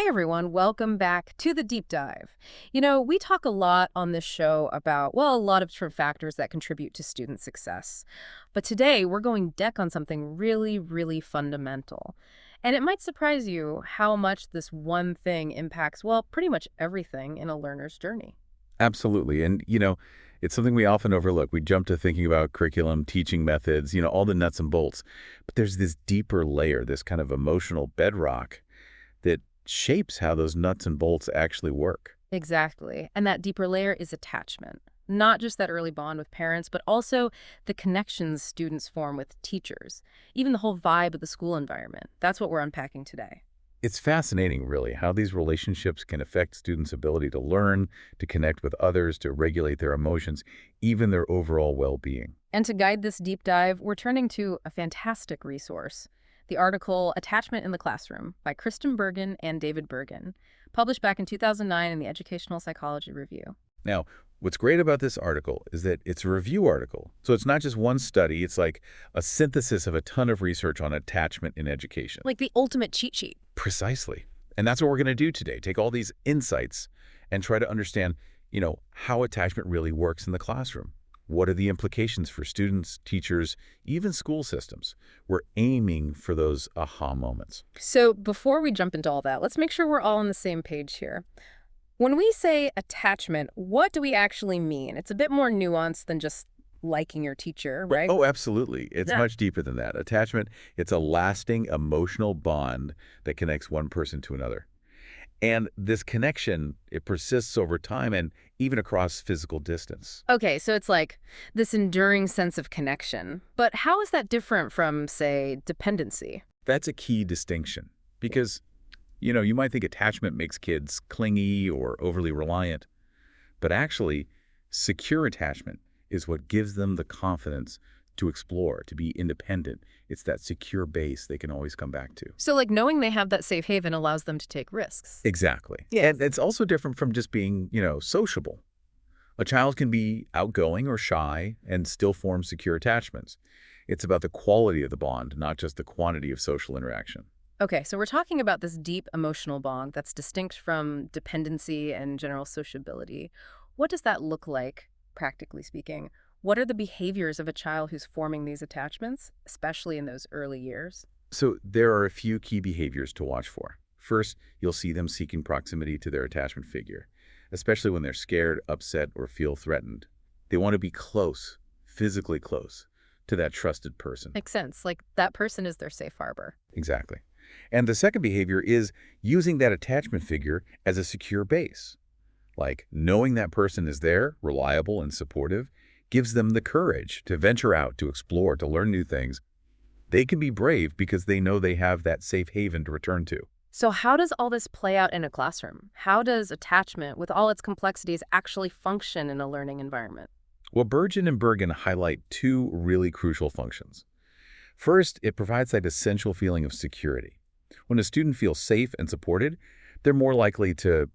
Everyone, welcome back to the deep dive. We talk a lot on this show about, well, a lot of different factors that contribute to student success. But today we're going deck on something really, really fundamental. And it might surprise you how much this one thing impacts, well, pretty much everything in a learner's journey. Absolutely. And, it's something we often overlook. We jump to thinking about curriculum, teaching methods, all the nuts and bolts. But there's this deeper layer, this kind of emotional bedrock that shapes how those nuts and bolts actually work. Exactly. And that deeper layer is attachment. Not just that early bond with parents, but also the connections students form with teachers, even the whole vibe of the school environment. That's what we're unpacking today. It's fascinating, really, how these relationships can affect students' ability to learn, to connect with others, to regulate their emotions, even their overall well-being. And to guide this deep dive, we're turning to a fantastic resource, the article Attachment in the Classroom by Kristen Bergen and David Bergen, published back in 2009 in the Educational Psychology Review. Now, what's great about this article is that it's a review article. So it's not just one study, it's like a synthesis of a ton of research on attachment in education. Like the ultimate cheat sheet. Precisely. And that's what we're going to do today. Take all these insights and try to understand, how attachment really works in the classroom. What are the implications for students, teachers, even school systems? We're aiming for those aha moments. So before we jump into all that, let's make sure we're all on the same page here. When we say attachment, what do we actually mean? It's a bit more nuanced than just liking your teacher, right? Oh, absolutely. It's Yeah. much deeper than that. Attachment, it's a lasting emotional bond that connects one person to another. And this connection, it persists over time and even across physical distance. Okay, so it's like this enduring sense of connection. But how is that different from, say, dependency? That's a key distinction because, you might think attachment makes kids clingy or overly reliant, but actually, secure attachment is what gives them the confidence to explore, to be independent. It's that secure base they can always come back to. So like knowing they have that safe haven allows them to take risks. Exactly. Yes. And it's also different from just being, sociable. A child can be outgoing or shy and still form secure attachments. It's about the quality of the bond, not just the quantity of social interaction. Okay, so we're talking about this deep emotional bond that's distinct from dependency and general sociability. What does that look like, practically speaking? What are the behaviors of a child who's forming these attachments, especially in those early years? So there are a few key behaviors to watch for. First, you'll see them seeking proximity to their attachment figure, especially when they're scared, upset, or feel threatened. They want to be close, physically close, to that trusted person. Makes sense. Like that person is their safe harbor. Exactly. And the second behavior is using that attachment figure as a secure base. Like knowing that person is there, reliable and supportive, gives them the courage to venture out, to explore, to learn new things. They can be brave because they know they have that safe haven to return to. So how does all this play out in a classroom? How does attachment, with all its complexities, actually function in a learning environment? Well, Bergen and Bergen highlight two really crucial functions. First, it provides that essential feeling of security. When a student feels safe and supported, they're more likely to,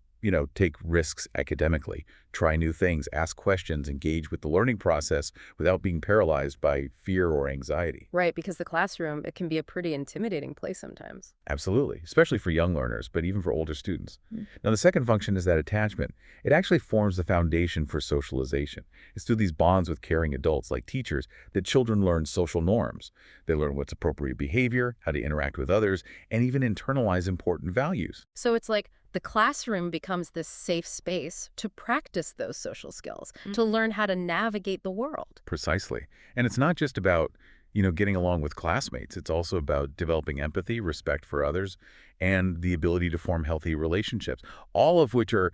take risks academically, try new things, ask questions, engage with the learning process without being paralyzed by fear or anxiety. Right, because the classroom, it can be a pretty intimidating place sometimes. Absolutely, especially for young learners, but even for older students. Mm. Now, the second function is that attachment. It actually forms the foundation for socialization. It's through these bonds with caring adults like teachers that children learn social norms. They learn what's appropriate behavior, how to interact with others, and even internalize important values. So it's like the classroom becomes this safe space to practice those social skills, to learn how to navigate the world. Precisely. And it's not just about, getting along with classmates. It's also about developing empathy, respect for others, and the ability to form healthy relationships, all of which are,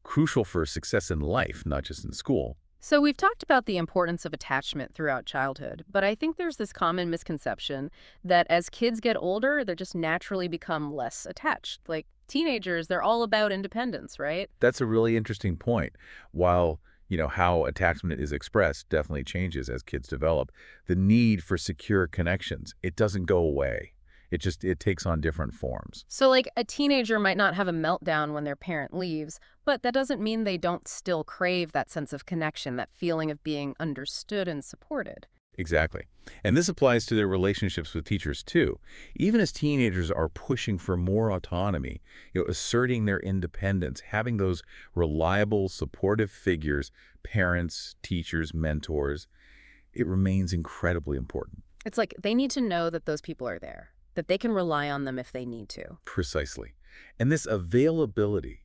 crucial for success in life, not just in school. So we've talked about the importance of attachment throughout childhood, but I think there's this common misconception that as kids get older, they just naturally become less attached. Like teenagers, they're all about independence, right? That's a really interesting point. While, how attachment is expressed definitely changes as kids develop, the need for secure connections, it doesn't go away. It takes on different forms. So like a teenager might not have a meltdown when their parent leaves, but that doesn't mean they don't still crave that sense of connection, that feeling of being understood and supported. Exactly. And this applies to their relationships with teachers too. Even as teenagers are pushing for more autonomy, asserting their independence, having those reliable, supportive figures, parents, teachers, mentors, it remains incredibly important. It's like they need to know that those people are there, that they can rely on them if they need to. Precisely. And this availability,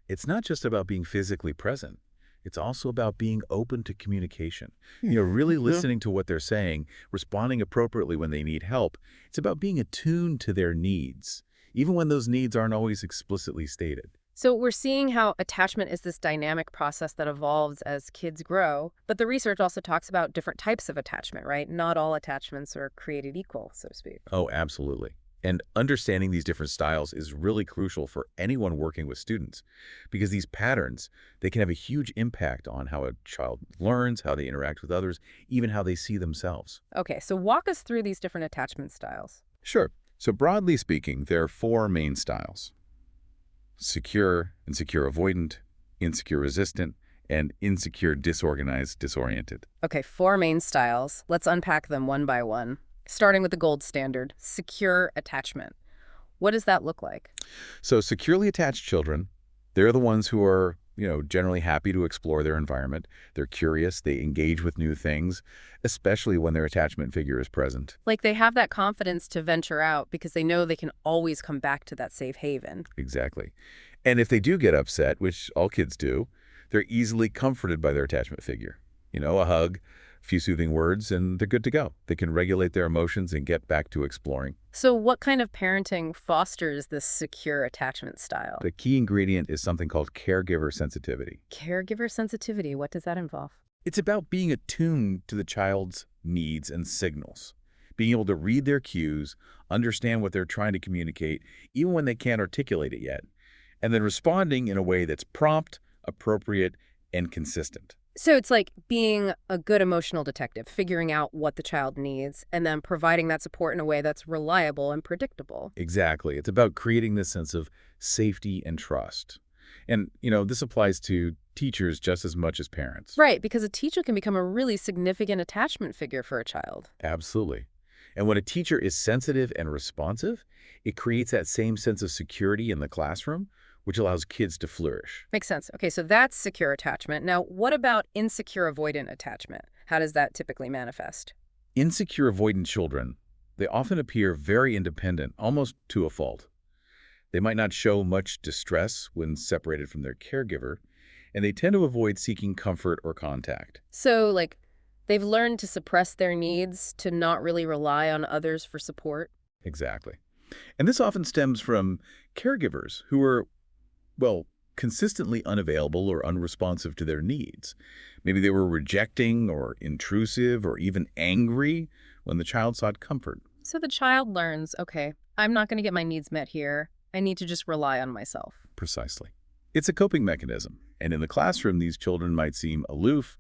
it's not just about being physically present. It's also about being open to communication. Really Yeah. listening to what they're saying, responding appropriately when they need help. It's about being attuned to their needs, even when those needs aren't always explicitly stated. So we're seeing how attachment is this dynamic process that evolves as kids grow, but the research also talks about different types of attachment, right? Not all attachments are created equal, so to speak. Oh, absolutely. And understanding these different styles is really crucial for anyone working with students because these patterns, they can have a huge impact on how a child learns, how they interact with others, even how they see themselves. Okay, so walk us through these different attachment styles. Sure. So broadly speaking, there are four main styles: secure, insecure avoidant, insecure resistant, and insecure disorganized disoriented. Okay, four main styles. Let's unpack them one by one. Starting with the gold standard, secure attachment. What does that look like? So securely attached children, they're the ones who are, generally happy to explore their environment. They're curious, they engage with new things, especially when their attachment figure is present. Like they have that confidence to venture out because they know they can always come back to that safe haven. Exactly. And if they do get upset, which all kids do, they're easily comforted by their attachment figure. A hug, a few soothing words, and they're good to go. They can regulate their emotions and get back to exploring. So what kind of parenting fosters this secure attachment style? The key ingredient is something called caregiver sensitivity. Caregiver sensitivity, what does that involve? It's about being attuned to the child's needs and signals, being able to read their cues, understand what they're trying to communicate, even when they can't articulate it yet, and then responding in a way that's prompt, appropriate, and consistent. So it's like being a good emotional detective, figuring out what the child needs, and then providing that support in a way that's reliable and predictable. Exactly. It's about creating this sense of safety and trust. And, this applies to teachers just as much as parents. Right, because a teacher can become a really significant attachment figure for a child. Absolutely. And when a teacher is sensitive and responsive, it creates that same sense of security in the classroom, which allows kids to flourish. Makes sense. Okay, so that's secure attachment. Now, what about insecure avoidant attachment? How does that typically manifest? Insecure avoidant children, they often appear very independent, almost to a fault. They might not show much distress when separated from their caregiver, and they tend to avoid seeking comfort or contact. So, like, they've learned to suppress their needs, to not really rely on others for support. Exactly. And this often stems from caregivers who are, well, consistently unavailable or unresponsive to their needs. Maybe they were rejecting or intrusive or even angry when the child sought comfort. So the child learns, okay, I'm not going to get my needs met here. I need to just rely on myself. Precisely. It's a coping mechanism. And in the classroom, these children might seem aloof,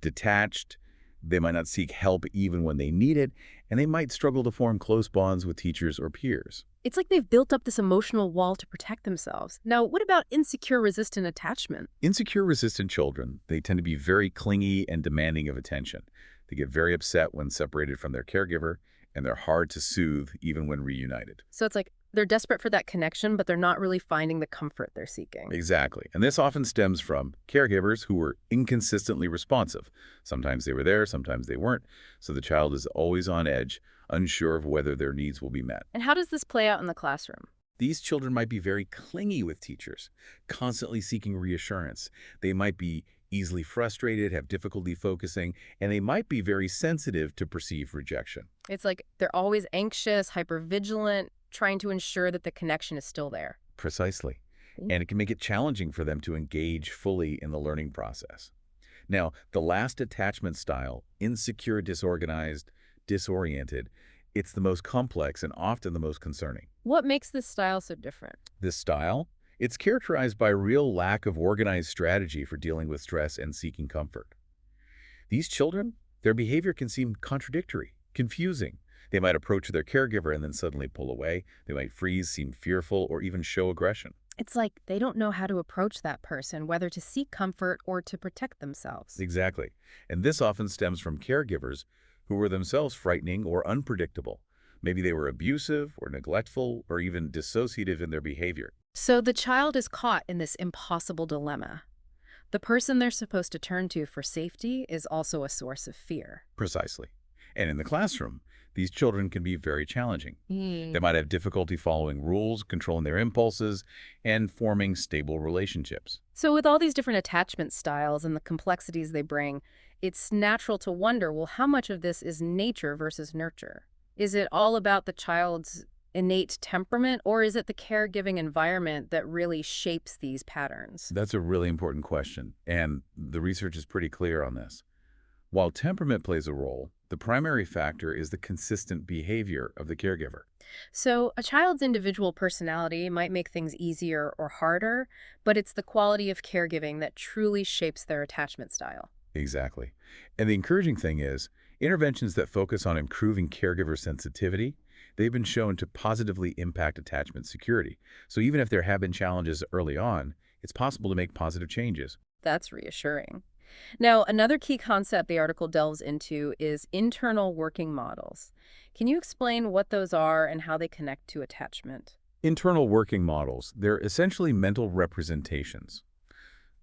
detached. They might not seek help even when they need it, and they might struggle to form close bonds with teachers or peers. It's like they've built up this emotional wall to protect themselves. Now, what about insecure resistant attachment? Insecure resistant children, they tend to be very clingy and demanding of attention. They get very upset when separated from their caregiver, and they're hard to soothe even when reunited. So it's like they're desperate for that connection, but they're not really finding the comfort they're seeking. Exactly. And this often stems from caregivers who were inconsistently responsive. Sometimes they were there, sometimes they weren't. So the child is always on edge, unsure of whether their needs will be met. And how does this play out in the classroom? These children might be very clingy with teachers, constantly seeking reassurance. They might be easily frustrated, have difficulty focusing, and they might be very sensitive to perceived rejection. It's like they're always anxious, hypervigilant, trying to ensure that the connection is still there. Precisely. And it can make it challenging for them to engage fully in the learning process. Now, the last attachment style, insecure, disorganized, disoriented, it's the most complex and often the most concerning. What makes this style so different? This style, it's characterized by real lack of organized strategy for dealing with stress and seeking comfort. These children, their behavior can seem contradictory, confusing. They might approach their caregiver and then suddenly pull away. They might freeze, seem fearful, or even show aggression. It's like they don't know how to approach that person, whether to seek comfort or to protect themselves. Exactly. And this often stems from caregivers who were themselves frightening or unpredictable. Maybe they were abusive or neglectful or even dissociative in their behavior. So the child is caught in this impossible dilemma. The person they're supposed to turn to for safety is also a source of fear. Precisely. And in the classroom, these children can be very challenging. Hmm. They might have difficulty following rules, controlling their impulses, and forming stable relationships. So with all these different attachment styles and the complexities they bring, it's natural to wonder, well, how much of this is nature versus nurture? Is it all about the child's innate temperament, or is it the caregiving environment that really shapes these patterns? That's a really important question, and the research is pretty clear on this. While temperament plays a role, the primary factor is the consistent behavior of the caregiver. So a child's individual personality might make things easier or harder, but it's the quality of caregiving that truly shapes their attachment style. Exactly. And the encouraging thing is, interventions that focus on improving caregiver sensitivity, they've been shown to positively impact attachment security. So even if there have been challenges early on, it's possible to make positive changes. That's reassuring. Now, another key concept the article delves into is internal working models. Can you explain what those are and how they connect to attachment? Internal working models, they're essentially mental representations,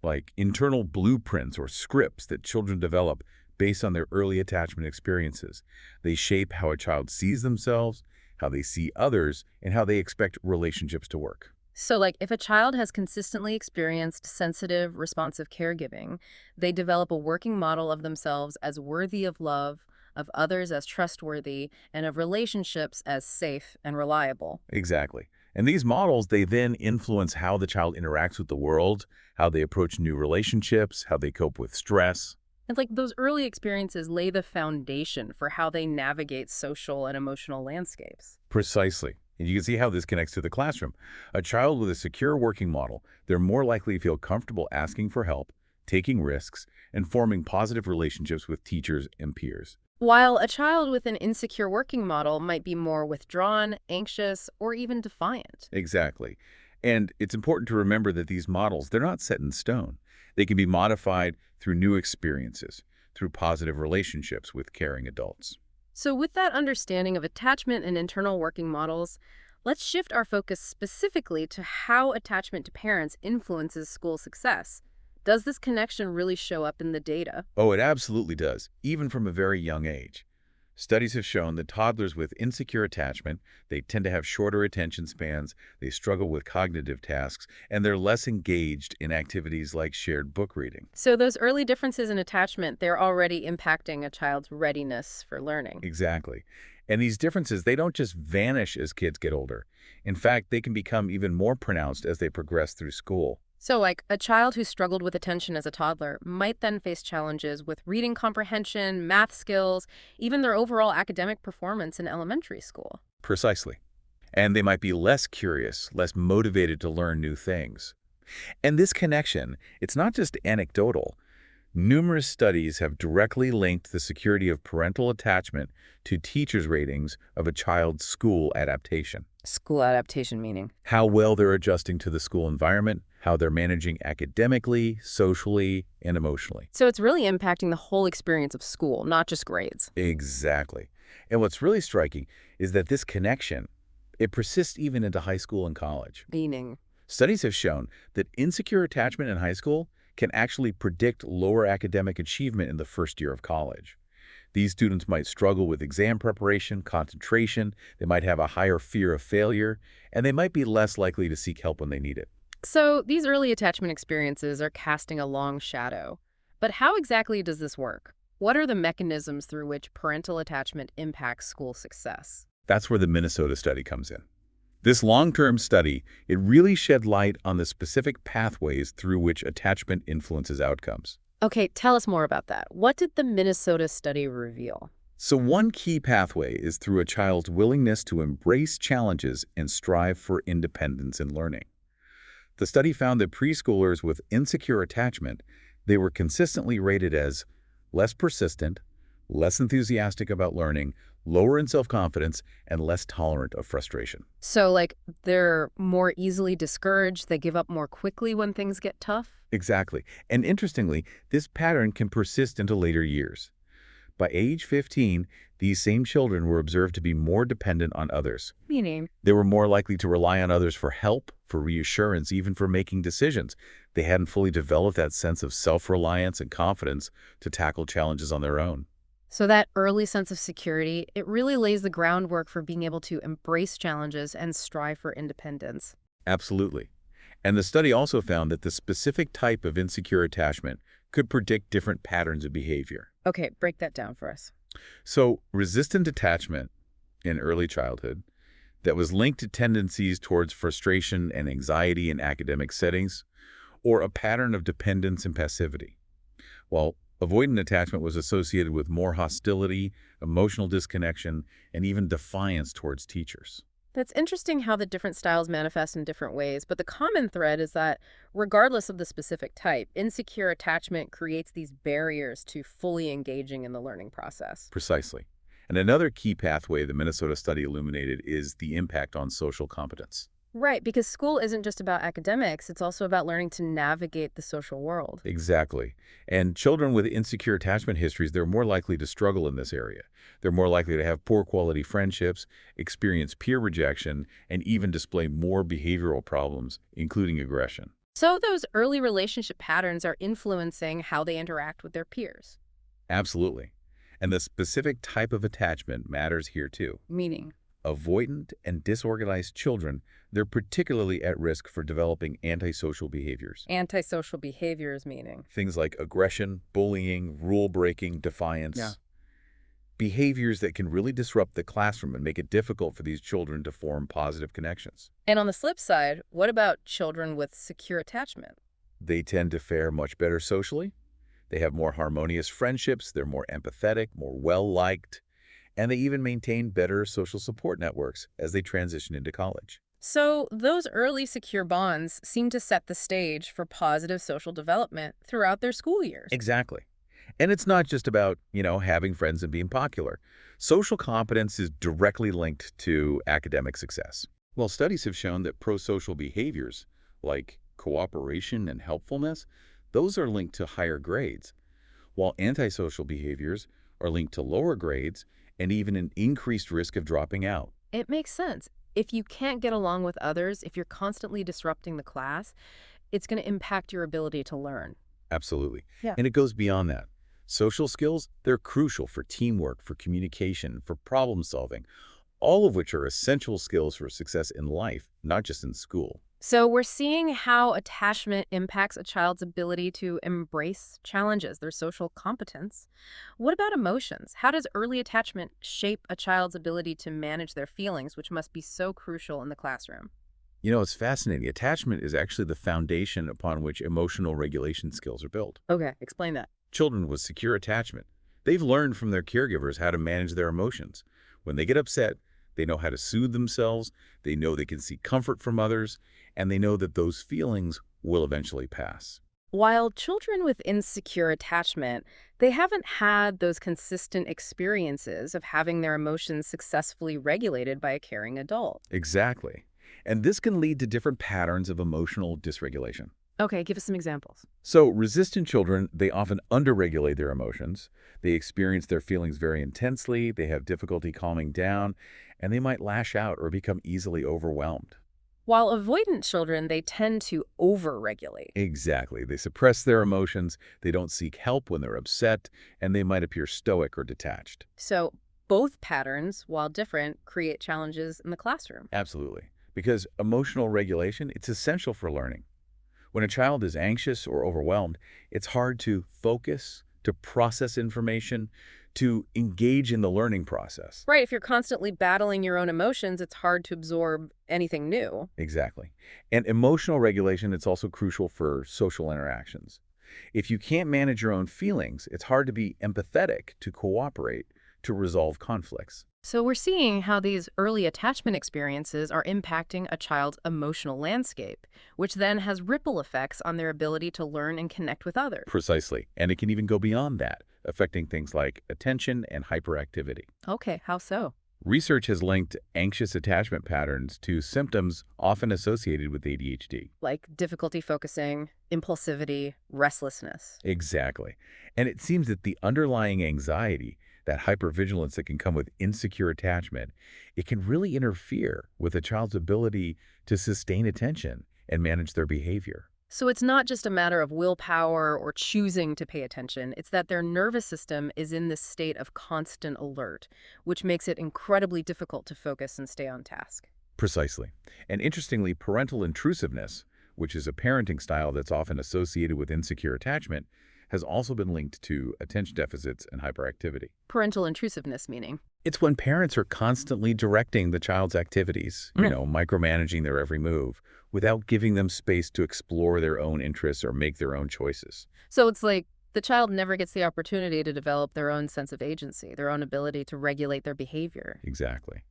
like internal blueprints or scripts that children develop based on their early attachment experiences. They shape how a child sees themselves, how they see others, and how they expect relationships to work. So, like, if a child has consistently experienced sensitive, responsive caregiving, they develop a working model of themselves as worthy of love, of others as trustworthy, and of relationships as safe and reliable. Exactly. And these models, they then influence how the child interacts with the world, how they approach new relationships, how they cope with stress. And, like, those early experiences lay the foundation for how they navigate social and emotional landscapes. Precisely. And you can see how this connects to the classroom. A child with a secure working model, they're more likely to feel comfortable asking for help, taking risks, and forming positive relationships with teachers and peers. While a child with an insecure working model might be more withdrawn, anxious, or even defiant. Exactly. And it's important to remember that these models, they're not set in stone. They can be modified through new experiences, through positive relationships with caring adults. So, with that understanding of attachment and internal working models, let's shift our focus specifically to how attachment to parents influences school success. Does this connection really show up in the data? Oh, it absolutely does, even from a very young age. Studies have shown that toddlers with insecure attachment, they tend to have shorter attention spans, they struggle with cognitive tasks, and they're less engaged in activities like shared book reading. So, those early differences in attachment, they're already impacting a child's readiness for learning. Exactly. And these differences, they don't just vanish as kids get older. In fact, they can become even more pronounced as they progress through school. So, like, a child who struggled with attention as a toddler might then face challenges with reading comprehension, math skills, even their overall academic performance in elementary school. Precisely. And they might be less curious, less motivated to learn new things. And this connection, it's not just anecdotal. Numerous studies have directly linked the security of parental attachment to teachers' ratings of a child's school adaptation. School adaptation meaning? How well they're adjusting to the school environment, how they're managing academically, socially, and emotionally. So it's really impacting the whole experience of school, not just grades. Exactly. And what's really striking is that this connection, it persists even into high school and college. Meaning? Studies have shown that insecure attachment in high school can actually predict lower academic achievement in the first year of college. These students might struggle with exam preparation, concentration, they might have a higher fear of failure, and they might be less likely to seek help when they need it. So these early attachment experiences are casting a long shadow. But how exactly does this work? What are the mechanisms through which parental attachment impacts school success? That's where the Minnesota study comes in. This long-term study, it really shed light on the specific pathways through which attachment influences outcomes. Okay, tell us more about that. What did the Minnesota study reveal? So one key pathway is through a child's willingness to embrace challenges and strive for independence in learning. The study found that preschoolers with insecure attachment, they were consistently rated as less persistent, less enthusiastic about learning, lower in self-confidence, and less tolerant of frustration. So, like, they're more easily discouraged, they give up more quickly when things get tough? Exactly. And interestingly, this pattern can persist into later years. By age 15, these same children were observed to be more dependent on others. Meaning? They were more likely to rely on others for help, for reassurance, even for making decisions. They hadn't fully developed that sense of self-reliance and confidence to tackle challenges on their own. So that early sense of security, it really lays the groundwork for being able to embrace challenges and strive for independence. Absolutely. And the study also found that the specific type of insecure attachment could predict different patterns of behavior. Okay, break that down for us. So, resistant attachment in early childhood that was linked to tendencies towards frustration and anxiety in academic settings, or a pattern of dependence and passivity. While avoidant attachment was associated with more hostility, emotional disconnection, and even defiance towards teachers. That's interesting how the different styles manifest in different ways, but the common thread is that regardless of the specific type, insecure attachment creates these barriers to fully engaging in the learning process. Precisely. And another key pathway the Minnesota study illuminated is the impact on social competence. Right, because school isn't just about academics, it's also about learning to navigate the social world. Exactly. And children with insecure attachment histories, they're more likely to struggle in this area. They're more likely to have poor quality friendships, experience peer rejection, and even display more behavioral problems, including aggression. So those early relationship patterns are influencing how they interact with their peers. Absolutely. And the specific type of attachment matters here too. Meaning? Avoidant and disorganized children, they're particularly at risk for developing antisocial behaviors. Antisocial behaviors, meaning? Things like aggression, bullying, rule-breaking, defiance. Yeah. Behaviors that can really disrupt the classroom and make it difficult for these children to form positive connections. And on the flip side, what about children with secure attachment? They tend to fare much better socially. They have more harmonious friendships, they're more empathetic, more well-liked, and they even maintain better social support networks as they transition into college. So those early secure bonds seem to set the stage for positive social development throughout their school years. Exactly. And it's not just about, having friends and being popular. Social competence is directly linked to academic success. Well, studies have shown that pro-social behaviors, like cooperation and helpfulness, those are linked to higher grades, while antisocial behaviors are linked to lower grades and even an increased risk of dropping out. It makes sense. If you can't get along with others, if you're constantly disrupting the class, it's going to impact your ability to learn. Absolutely. Yeah. And it goes beyond that. Social skills, they're crucial for teamwork, for communication, for problem solving, all of which are essential skills for success in life, not just in school. So we're seeing how attachment impacts a child's ability to embrace challenges, their social competence. What about emotions? How does early attachment shape a child's ability to manage their feelings, which must be so crucial in the classroom? It's fascinating. Attachment is actually the foundation upon which emotional regulation skills are built. Okay, explain that. Children with secure attachment, they've learned from their caregivers how to manage their emotions. When they get upset, they know how to soothe themselves, they know they can seek comfort from others, and they know that those feelings will eventually pass. While children with insecure attachment, they haven't had those consistent experiences of having their emotions successfully regulated by a caring adult. Exactly. And this can lead to different patterns of emotional dysregulation. Okay, give us some examples. So resistant children, they often underregulate their emotions. They experience their feelings very intensely, they have difficulty calming down, and they might lash out or become easily overwhelmed. While avoidant children, they tend to overregulate. Exactly. They suppress their emotions, they don't seek help when they're upset, and they might appear stoic or detached. So both patterns, while different, create challenges in the classroom. Absolutely. Because emotional regulation, it's essential for learning. When a child is anxious or overwhelmed, it's hard to focus, to process information, to engage in the learning process. Right, if you're constantly battling your own emotions, it's hard to absorb anything new. Exactly. And emotional regulation, it's also crucial for social interactions. If you can't manage your own feelings, it's hard to be empathetic, to cooperate, to resolve conflicts. So we're seeing how these early attachment experiences are impacting a child's emotional landscape, which then has ripple effects on their ability to learn and connect with others. Precisely. And it can even go beyond that, affecting things like attention and hyperactivity. Okay, how so? Research has linked anxious attachment patterns to symptoms often associated with ADHD. Like difficulty focusing, impulsivity, restlessness. Exactly. And it seems that the underlying anxiety, that hypervigilance that can come with insecure attachment, it can really interfere with a child's ability to sustain attention and manage their behavior. So it's not just a matter of willpower or choosing to pay attention, it's that their nervous system is in this state of constant alert, which makes it incredibly difficult to focus and stay on task. Precisely. And interestingly, parental intrusiveness, which is a parenting style that's often associated with insecure attachment, has also been linked to attention deficits and hyperactivity. Parental intrusiveness meaning. It's when parents are constantly directing the child's activities, micromanaging their every move, without giving them space to explore their own interests or make their own choices. So it's like the child never gets the opportunity to develop their own sense of agency, their own ability to regulate their behavior. Exactly.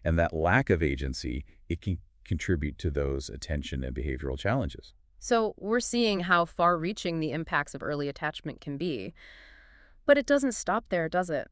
And that lack of agency, it can contribute to those attention and behavioral challenges. So we're seeing how far-reaching the impacts of early attachment can be. But it doesn't stop there, does it?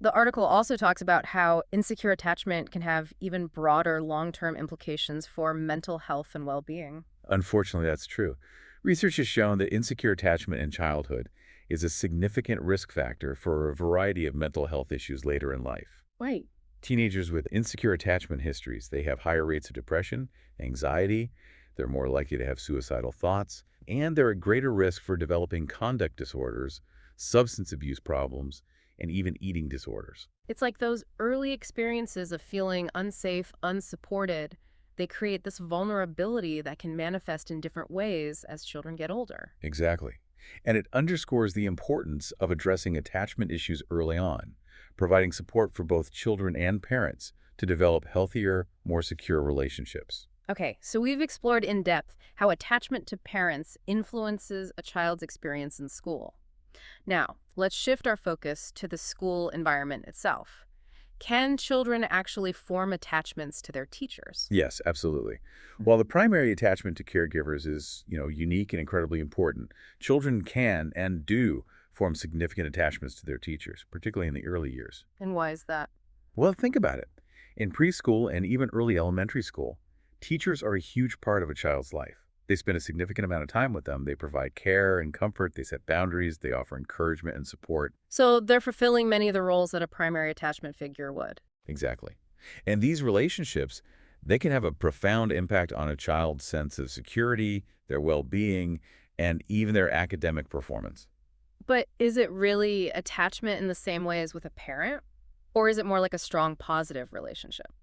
The article also talks about how insecure attachment can have even broader long-term implications for mental health and well-being. Unfortunately, that's true. Research has shown that insecure attachment in childhood is a significant risk factor for a variety of mental health issues later in life. Right. Teenagers with insecure attachment histories, they have higher rates of depression, anxiety, they're more likely to have suicidal thoughts, and they're at greater risk for developing conduct disorders, substance abuse problems, and even eating disorders. It's like those early experiences of feeling unsafe, unsupported. They create this vulnerability that can manifest in different ways as children get older. Exactly. And it underscores the importance of addressing attachment issues early on, providing support for both children and parents to develop healthier, more secure relationships. Okay, so we've explored in depth how attachment to parents influences a child's experience in school. Now, let's shift our focus to the school environment itself. Can children actually form attachments to their teachers? Yes, absolutely. While the primary attachment to caregivers is, unique and incredibly important, children can and do form significant attachments to their teachers, particularly in the early years. And why is that? Well, think about it. In preschool and even early elementary school, teachers are a huge part of a child's life. They spend a significant amount of time with them. They provide care and comfort. They set boundaries. They offer encouragement and support. So they're fulfilling many of the roles that a primary attachment figure would. Exactly. And these relationships, they can have a profound impact on a child's sense of security, their well-being, and even their academic performance. But is it really attachment in the same way as with a parent? Or is it more like a strong positive relationship?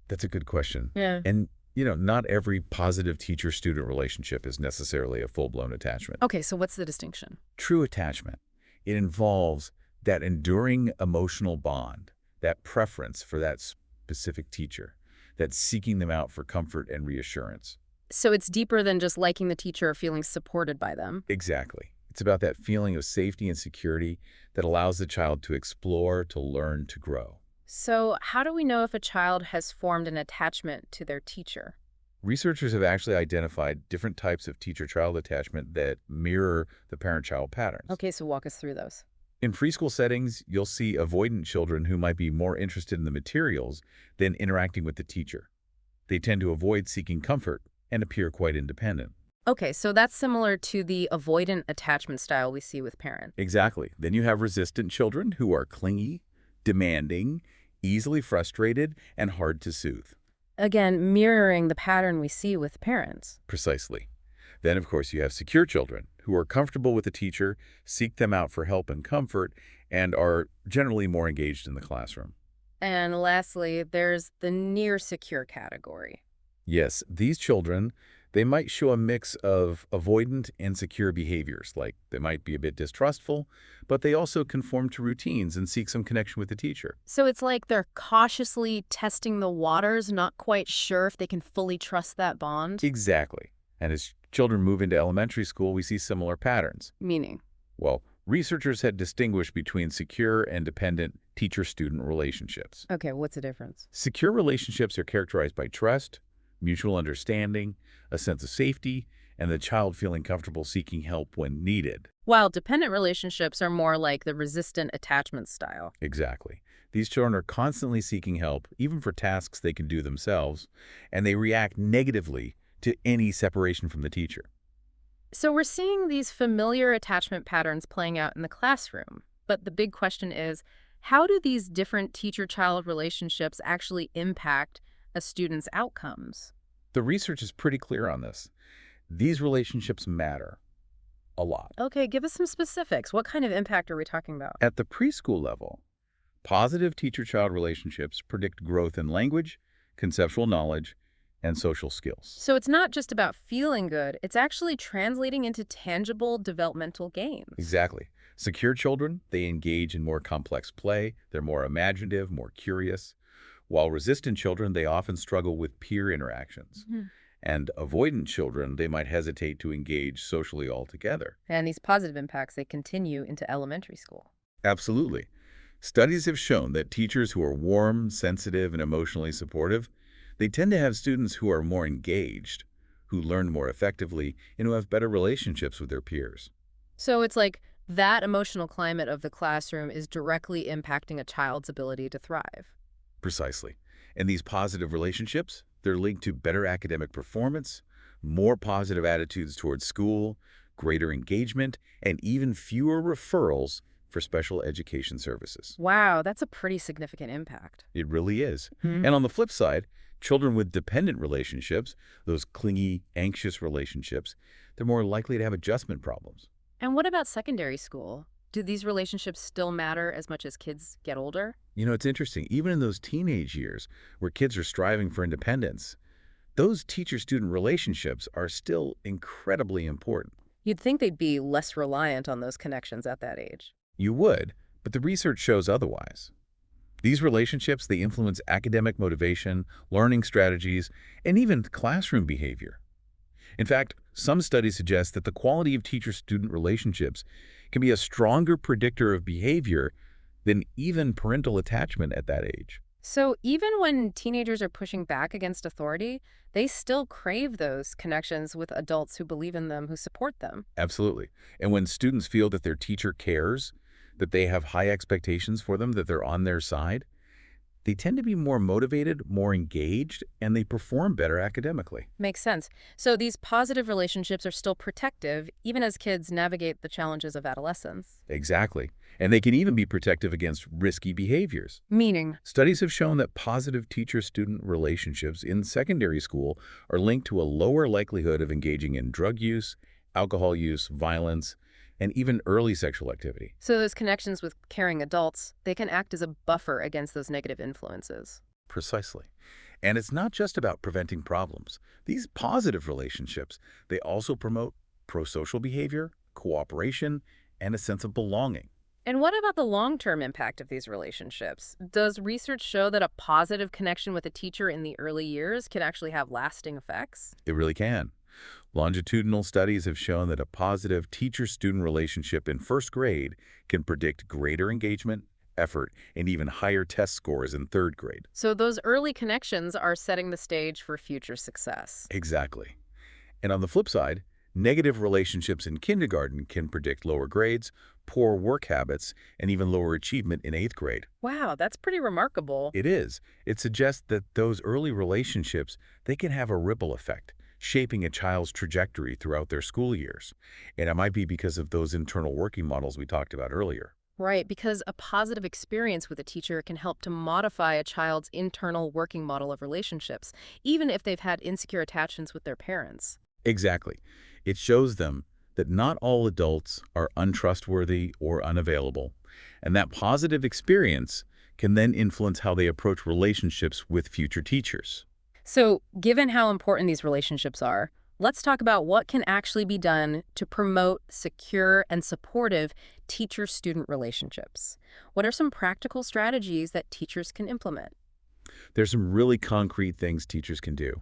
That's a good question. Yeah. And, not every positive teacher-student relationship is necessarily a full-blown attachment. Okay, so what's the distinction? True attachment, it involves that enduring emotional bond, that preference for that specific teacher, that seeking them out for comfort and reassurance. So it's deeper than just liking the teacher or feeling supported by them. Exactly. It's about that feeling of safety and security that allows the child to explore, to learn, to grow. So how do we know if a child has formed an attachment to their teacher? Researchers have actually identified different types of teacher-child attachment that mirror the parent-child patterns. Okay, so walk us through those. In preschool settings, you'll see avoidant children who might be more interested in the materials than interacting with the teacher. They tend to avoid seeking comfort and appear quite independent. Okay, so that's similar to the avoidant attachment style we see with parents. Exactly. Then you have resistant children who are clingy, demanding, easily frustrated, and hard to soothe. Again, mirroring the pattern we see with parents. Precisely. Then, of course, you have secure children who are comfortable with the teacher, seek them out for help and comfort, and are generally more engaged in the classroom. And lastly, there's the near secure category. Yes, these children, they might show a mix of avoidant and secure behaviors, like they might be a bit distrustful, but they also conform to routines and seek some connection with the teacher. So it's like they're cautiously testing the waters, not quite sure if they can fully trust that bond. Exactly. And as children move into elementary school, we see similar patterns. Meaning? Well, researchers had distinguished between secure and dependent teacher-student relationships. Okay, what's the difference? Secure relationships are characterized by trust, mutual understanding, a sense of safety, and the child feeling comfortable seeking help when needed. While dependent relationships are more like the resistant attachment style. Exactly. These children are constantly seeking help, even for tasks they can do themselves, and they react negatively to any separation from the teacher. So we're seeing these familiar attachment patterns playing out in the classroom. But the big question is, How do these different teacher-child relationships actually impact a student's outcomes? The research is pretty clear on this. These relationships matter a lot. Okay, give us some specifics. What kind of impact are we talking about? At the preschool level, positive teacher-child relationships predict growth in language, conceptual knowledge, and social skills. So it's not just about feeling good, it's actually translating into tangible developmental gains. Exactly. Secure children, they engage in more complex play, they're more imaginative, more curious, while resistant children, they often struggle with peer interactions. Mhm. And avoidant children, they might hesitate to engage socially altogether. And these positive impacts, they continue into elementary school. Absolutely. Studies have shown that teachers who are warm, sensitive, and emotionally supportive, they tend to have students who are more engaged, who learn more effectively, and who have better relationships with their peers. So it's like that emotional climate of the classroom is directly impacting a child's ability to thrive. Precisely. And these positive relationships, they're linked to better academic performance, more positive attitudes towards school, greater engagement, and even fewer referrals for special education services. Wow, that's a pretty significant impact. It really is. Hmm. And on the flip side, children with dependent relationships, those clingy, anxious relationships, they're more likely to have adjustment problems. And what about secondary school? Do these relationships still matter as much as kids get older? You know, it's interesting. Even in those teenage years where kids are striving for independence, those teacher-student relationships are still incredibly important. You'd think they'd be less reliant on those connections at that age. You would, but the research shows otherwise. These relationships, they influence academic motivation, learning strategies, and even classroom behavior. In fact, some studies suggest that the quality of teacher-student relationships can be a stronger predictor of behavior than even parental attachment at that age. So even when teenagers are pushing back against authority, they still crave those connections with adults who believe in them, who support them. Absolutely. And when students feel that their teacher cares, that they have high expectations for them, that they're on their side, they tend to be more motivated, more engaged, and they perform better academically. Makes sense. So these positive relationships are still protective, even as kids navigate the challenges of adolescence. Exactly. And they can even be protective against risky behaviors. Meaning, Studies have shown that positive teacher-student relationships in secondary school are linked to a lower likelihood of engaging in drug use, alcohol use, violence, and even early sexual activity. so those connections with caring adults, they can act as a buffer against those negative influences. Precisely. And it's not just about preventing problems. These positive relationships, they also promote pro-social behavior, cooperation, and a sense of belonging. And what about the long-term impact of these relationships? Does research show that a positive connection with a teacher in the early years can actually have lasting effects? It really can. Longitudinal studies have shown that a positive teacher-student relationship in first grade can predict greater engagement, effort, and even higher test scores in third grade. So those early connections are setting the stage for future success. Exactly. And on the flip side, negative relationships in kindergarten can predict lower grades, poor work habits, and even lower achievement in eighth grade. Wow, that's pretty remarkable. It is. It suggests that those early relationships, they can have a ripple effect, shaping a child's trajectory throughout their school years. And it might be because of those internal working models we talked about earlier. Right, because a positive experience with a teacher can help to modify a child's internal working model of relationships, even if they've had insecure attachments with their parents. Exactly. It shows them that not all adults are untrustworthy or unavailable, and that positive experience can then influence how they approach relationships with future teachers. So, given how important these relationships are, let's talk about what can actually be done to promote secure and supportive teacher-student relationships. What are some practical strategies that teachers can implement? There's some really concrete things teachers can do.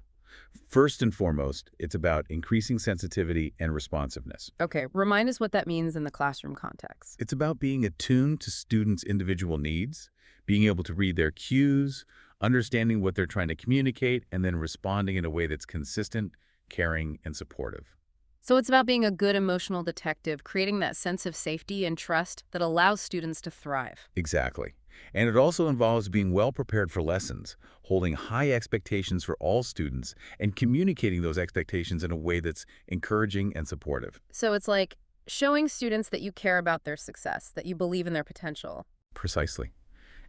First and foremost, it's about increasing sensitivity and responsiveness. Okay, remind us what that means in the classroom context. It's about being attuned to students' individual needs, being able to read their cues, understanding what they're trying to communicate, and then responding in a way that's consistent, caring, and supportive. So it's about being a good emotional detective, creating that sense of safety and trust that allows students to thrive. Exactly. And it also involves being well prepared for lessons, holding high expectations for all students, and communicating those expectations in a way that's encouraging and supportive. So it's like showing students that you care about their success, that you believe in their potential. Precisely.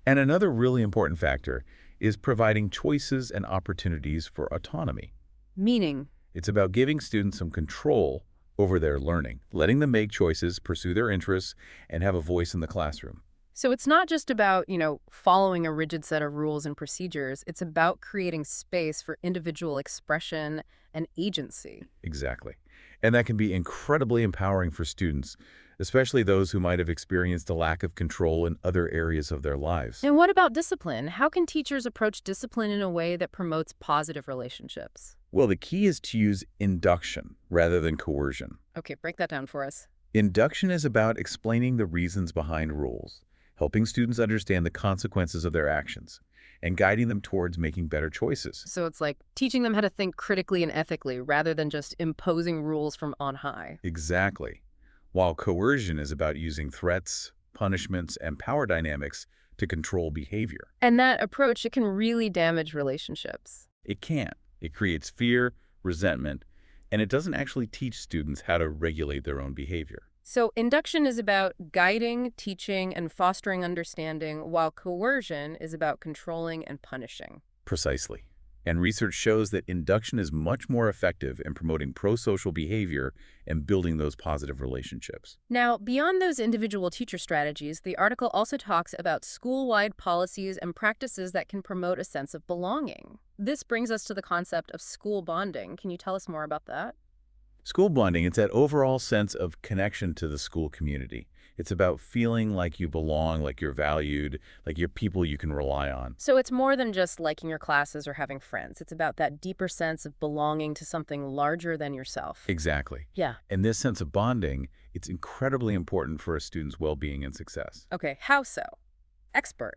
And another really important factor is providing choices and opportunities for autonomy. Meaning, It's about giving students some control over their learning, letting them make choices, pursue their interests, and have a voice in the classroom. so it's not just about, following a rigid set of rules and procedures. It's about creating space for individual expression and agency. Exactly. And that can be incredibly empowering for students, especially those who might have experienced a lack of control in other areas of their lives. And what about discipline? How can teachers approach discipline in a way that promotes positive relationships? Well, the key is to use induction rather than coercion. Okay, break that down for us. Induction is about explaining the reasons behind rules, helping students understand the consequences of their actions, and guiding them towards making better choices. So it's like teaching them how to think critically and ethically rather than just imposing rules from on high. Exactly. While coercion is about using threats, punishments, and power dynamics to control behavior. And that approach, it can really damage relationships. It can. It creates fear, resentment, and it doesn't actually teach students how to regulate their own behavior. So induction is about guiding, teaching, and fostering understanding, while coercion is about controlling and punishing. Precisely. And research shows that induction is much more effective in promoting pro-social behavior and building those positive relationships. Now, beyond those individual teacher strategies, the article also talks about school-wide policies and practices that can promote a sense of belonging. This brings us to the concept of school bonding. Can you tell us more about that? School bonding, it's that overall sense of connection to the school community. It's about feeling like you belong, like you're valued, like you're people you can rely on. So it's more than just liking your classes or having friends. It's about that deeper sense of belonging to something larger than yourself. Exactly. Yeah. And this sense of bonding, it's incredibly important for a student's well-being and success. Okay, how so? Expert.